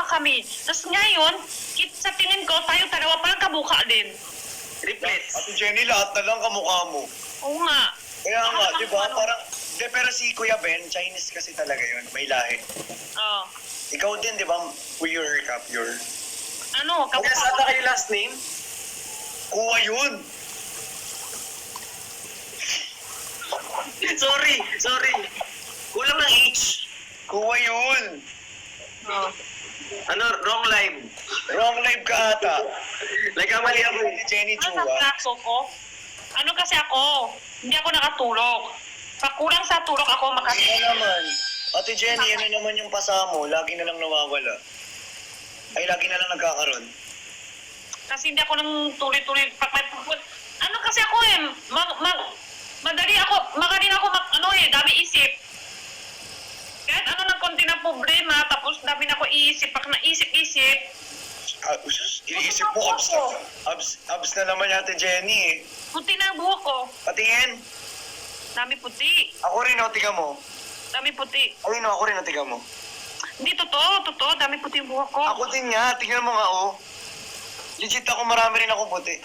kami. Tapos ngayon, sa tingin ko, tayo dalawa parang kabuka din. Triplets. Ate Jenny, lahat na lang kamukha mo. Oo nga. Kaya nga, Ano, di ba? ano? Parang, di, pero si Kuya Ben, Chinese kasi talaga yun. May lahi. Oo. Ikaw din, di ba? Pure ka, pure. Ano, Kaya kabuka saan na kayo last name? Kuha yun! Sorry. Kulang ng H. Kuha yun! Oo. Ano, wrong line. Wrong live ka ata. Nagkamali ako eh. Si Jenny Ano sa Chua. braso ko? Ano kasi ako? Hindi ako nakatulog. Pag kulang sa tulog ako, Ano naman? Ate Jenny, ano naman yung pasamo? Lagi na lang nawawala. Ay, lagi na lang nagkakaroon. Kasi hindi ako nang tuloy-tuloy. Ano kasi ako eh, magaling ako dami isip. Kahit ano ng konti na problema, tapos dami na ako iisip. Pag naisip-isip, Iniisip mo, abs na naman Ate Jenny eh. puti na ang buhok ko. Patingin. Dami puti. Ako rin, o, tiga mo. Dami puti. Ayun, o, ako rin, o, tiga mo. Hindi, totoo. Dami puti yung buhok ko. Ako din nga, tingnan mo nga, o. Legit ako, marami rin ako puti.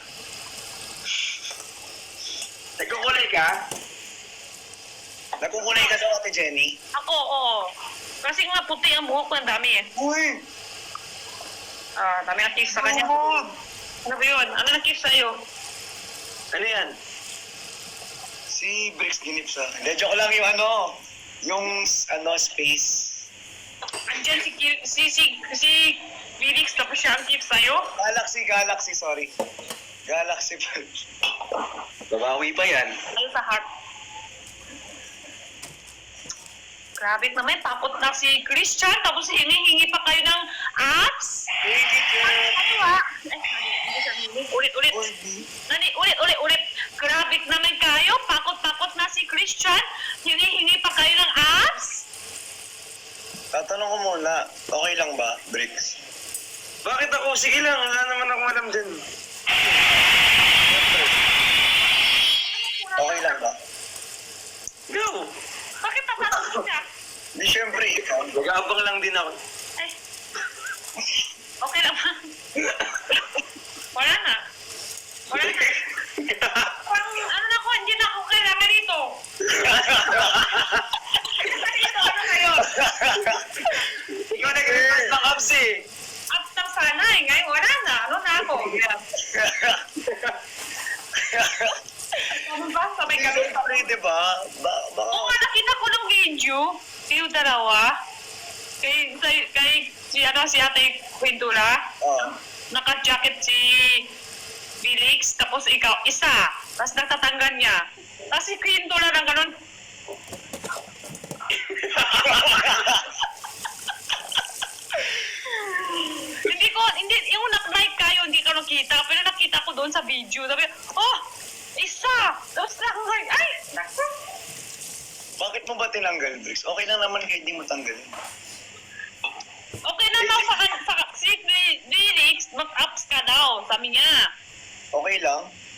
Nagkukulay ka? Nagkukulay ka sa Ate Jenny? Ako, oo. Kasi nga puti ang buhok ko, ang dami eh. Uy! Dami na kiss sa kanya. Ano ba yun? Ano na kiss sa'yo? Ano yan? Si Bricks ginip sa... Hindi, joke lang yung space. Andyan si Felix, tapos siya ang kiss sa'yo? Galaxy, sorry. Galaxy pa. Babawi pa yan. Ano sa heart? Grabe naman, takot na si Christian, tapos hingi-hingi pa kayo ng apps? Baby girl! Ano ba? Ulit. Ulit. Grabe naman kayo, takot na si Christian, hingi-hingi pa kayo ng apps? Tatanong ko muna, okay lang ba, Bricks? Bakit ako? Sige lang, wala naman akong alam dyan. Okay lang ba? Go! Bakit tatanong siya? Di syempre, ikaw. Mag-aabang lang din ako. Ay, okay lang ba? Wala na. Parang, ano na ko, hindi na ako kailangan dito. Ano kayo? Ikaw nag-request ng abs eh. Up lang sana eh. Ngayon wala na. Ano na ako? Ano ba? Sabay kami. Siyempre, di ba? Baka... Oo nga, nakita ko ng video. Kayo dalawa. Kay si Ate Quintura. Oh. Naka-jacket si Felix. Tapos ikaw, isa. Tapos natatanggal niya. Tapos si Quintura ng ganun. Hindi, yung like kayo, hindi ka nakita. Pero nakita ko doon sa video. Sabi, oh, isa! Tapos ay, naku. Bakit mo ba tinanggal, Bricks? Okay lang naman kahit di mo tanggalin. Okay na daw si Felix, mag-ups ka daw, sabi niya. Okay lang?